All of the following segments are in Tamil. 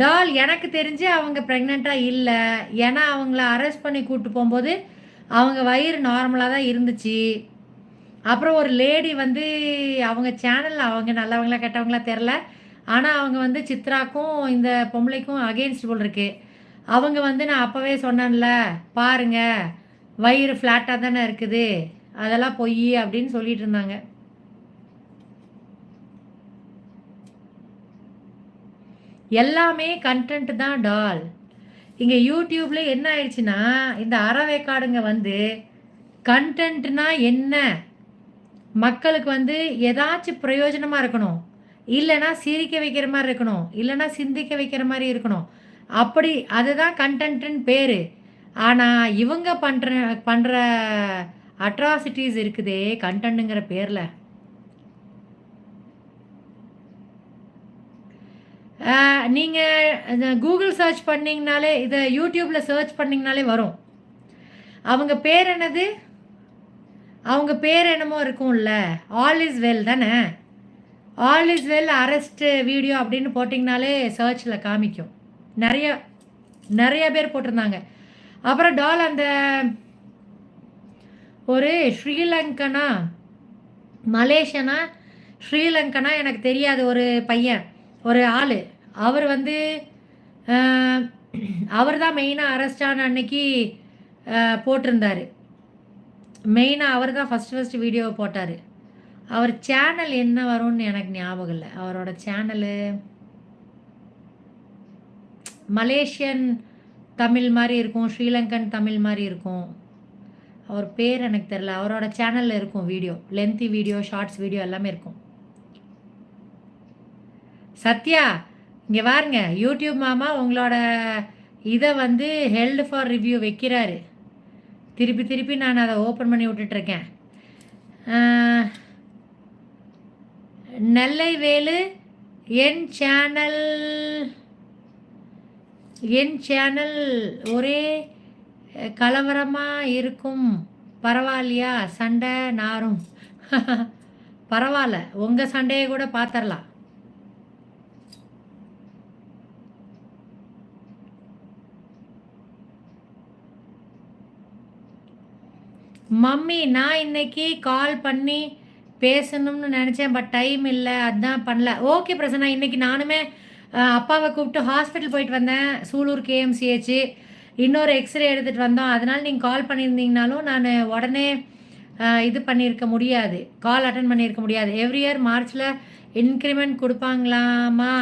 டால் எனக்கு தெரிஞ்சு அவங்க ப்ரெக்னெண்ட்டாக இல்லை. ஏன்னா அவங்கள அரெஸ்ட் பண்ணி கூப்பிட்டு போகும்போது அவங்க வயிறு நார்மலாக தான் இருந்துச்சு. அப்புறம் ஒரு லேடி வந்து அவங்க சேனலில் அவங்க நல்லவங்களா கெட்டவங்களா தெரில. ஆனால் அவங்க வந்து சித்ராக்கும் இந்த பொம்பளைக்கும் அகெயின்ஸ்ட் போல் இருக்கு. அவங்க வந்து நான் அப்போவே சொன்னேன்ல பாருங்க வயிறு ஃப்ளாட்டாக தானே இருக்குது, அதெல்லாம் பொய் அப்படின்னு சொல்லிட்டு இருந்தாங்க. எல்லாமே கண்டென்ட் தான் டால். இங்கே யூடியூப்ல என்ன ஆயிடுச்சுன்னா இந்த அறவேக்காடுங்க வந்து கண்டென்ட்னா என்ன, மக்களுக்கு வந்து ஏதாச்சும் பிரயோஜனமாக இருக்கணும், இல்லைன்னா சிரிக்க வைக்கிற மாதிரி இருக்கணும், இல்லைன்னா சிந்திக்க வைக்கிற மாதிரி இருக்கணும், அப்படி அதுதான் கண்டென்ட்னு பேர். ஆனால் இவங்க பண்ணுற அட்ராசிட்டிஸ் இருக்குதே கண்டென்ட்டுங்கிற பேரில். நீங்கள் கூகுள் சர்ச் பண்ணிங்கனாலே இதை யூடியூப்பில் சர்ச் பண்ணிங்கனாலே வரும். அவங்க பேர் என்னது, அவங்க பேர் என்னமோ இருக்கும்ல, ஆல் இஸ் வெல் தானே, all is well arrest video அப்படின்னு போட்டிங்கனாலே சர்ச்சில் காமிக்கும். நிறைய பேர் போட்டிருந்தாங்க. அப்புறம் டால் அந்த ஒரு ஸ்ரீலங்கனா மலேசியனா ஸ்ரீலங்கனா எனக்கு தெரியாது ஒரு பையன் ஒரு ஆள், அவர் வந்து அவர் தான் மெயினாக அரெஸ்டான அன்னைக்கு போட்டிருந்தார். மெயினாக அவர் தான் ஃபஸ்ட்டு வீடியோவை போட்டார். அவர் சேனல் என்ன வரும்னு எனக்கு ஞாபகம் இல்லை. அவரோட சேனலு மலேசியன் தமிழ் மாதிரி இருக்கும், ஸ்ரீலங்கன் தமிழ் மாதிரி இருக்கும். அவர் பேர் எனக்கு தெரில. அவரோட சேனலில் இருக்கும் video, lengthy video, shorts video எல்லாமே இருக்கும். சத்யா இங்கே பாருங்க, யூடியூப் மாமா உங்களோட இதை வந்து ஹெல்டு ஃபார் ரிவ்யூ வைக்கிறாரு. திருப்பி நான் அதை ஓப்பன் பண்ணி விட்டுட்ருக்கேன். நெல்லை வேலு என் சேனல் ஒரே கலவரமாக இருக்கும், பரவாயில்லையா, சண்டை நாரும். பரவாயில்ல, உங்கள் சண்டையை கூட பார்த்துடலாம். மம்மி நான் இன்னைக்கு கால் பண்ணி பேசணும்னு நினச்சேன், பட் டைம் இல்லை, அதுதான் பண்ணல. ஓகே பிரசன்னா, இன்றைக்கி நானுமே அப்பாவை கூப்பிட்டு ஹாஸ்பிட்டல் போயிட்டு வந்தேன், சூலூர் கேஎம்சிஹெச். இன்னொரு எக்ஸ்ரே எடுத்துகிட்டு வந்தோம். அதனால் நீங்கள் கால் பண்ணியிருந்தீங்கனாலும் நான் உடனே இது பண்ணியிருக்க முடியாது, கால் அட்டன் பண்ணியிருக்க முடியாது. எவ்ரி இயர் மார்ச்சில் இன்க்ரிமெண்ட் கொடுப்பாங்களாமா,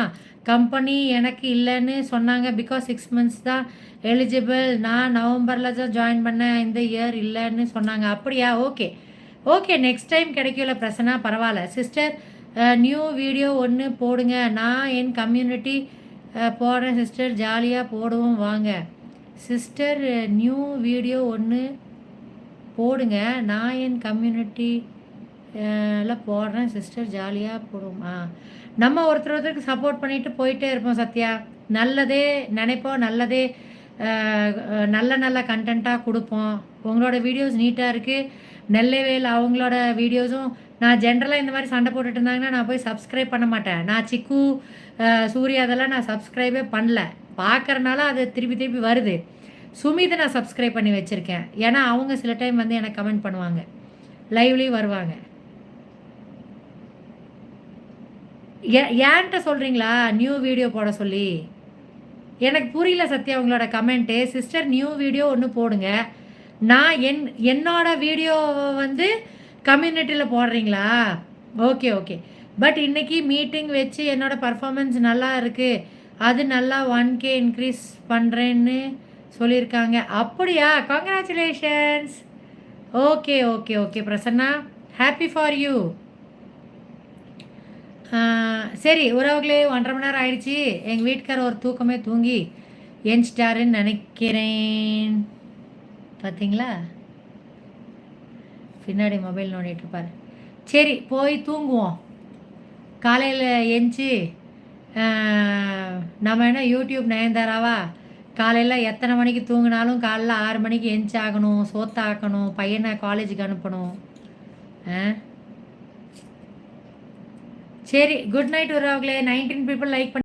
கம்பெனி எனக்கு இல்லைன்னு சொன்னாங்க, பிகாஸ் 6 months தான் எலிஜிபிள். நான் நவம்பரில் தான் ஜாயின் பண்ணேன், இந்த இயர் இல்லைன்னு சொன்னாங்க. அப்படியா, ஓகே நெக்ஸ்ட் டைம் கிடைக்கல பிரசனா, பரவாயில்ல. சிஸ்டர் நியூ வீடியோ ஒன்று போடுங்க, நான் என் கம்யூனிட்டி போடுறேன் சிஸ்டர், ஜாலியாக போடுவோம் வாங்க. சிஸ்டர் நியூ வீடியோ ஒன்று போடுங்க, நான் என் கம்யூனிட்டியில் போடுறேன் சிஸ்டர், ஜாலியாக போடுவோம். நம்ம ஒருத்தருக்கு சப்போர்ட் பண்ணிவிட்டு போயிட்டே இருப்போம் சத்யா. நல்லதே நினைப்போம், நல்லதே நல்ல கண்டென்ட்டாக கொடுப்போம். உங்களோட வீடியோஸ் நீட்டாக இருக்குது. நெல்லைவேல் அவங்களோட வீடியோஸும் நான் ஜென்ரலாக இந்த மாதிரி சண்டை போட்டுட்டு இருந்தாங்கன்னா நான் போய் சப்ஸ்கிரைப் பண்ண மாட்டேன். நான் சிக்கு சூர்யா அதெல்லாம் நான் சப்ஸ்கிரைபே பண்ணல, பார்க்குறனால அது திருப்பி வருது. சுமிதை நான் சப்ஸ்கிரைப் பண்ணி வச்சுருக்கேன், ஏன்னா அவங்க சில டைம் வந்து எனக்கு கமெண்ட் பண்ணுவாங்க, லைவ்லேயும் வருவாங்க. ஏன்ட்ட சொல்கிறீங்களா நியூ வீடியோ போட சொல்லி? எனக்கு புரியல சத்யா உங்களோட கமெண்ட்டு. சிஸ்டர் நியூ வீடியோ ஒன்று போடுங்க, நான் என்னோட வீடியோ வந்து கம்யூனிட்டியில் போடுறீங்களா? ஓகே. பட் இன்றைக்கி மீட்டிங் வச்சு என்னோடய பர்ஃபார்மன்ஸ் நல்லா இருக்குது, அது நல்லா 1K இன்க்ரீஸ் பண்ணுறேன்னு சொல்லியிருக்காங்க. அப்படியா, congratulations. Okay Prasanna, happy for you. சரி உறவுகளே, 1.5 மணி நேரம் ஆயிடுச்சு. எங்கள் வீட்டுக்கார ஒரு தூக்கமே தூங்கி என்ஸ்டாருன்னு நினைக்கிறேன். பார்த்தீங்களா, பின்னாடி மொபைல் நோண்டிட்டு இருப்பார். சரி போய் தூங்குவோம். காலையில் எஞ்சி நம்ம என்ன யூடியூப் நயன்தாராவா? காலையில் எத்தனை மணிக்கு தூங்கினாலும் காலைல 6 மணிக்கு எஞ்சி ஆகணும், சோத்தாக்கணும், பையனை காலேஜுக்கு அனுப்பணும். சரி குட் நைட் உறவுகளே. 19 people லைக் பண்ணி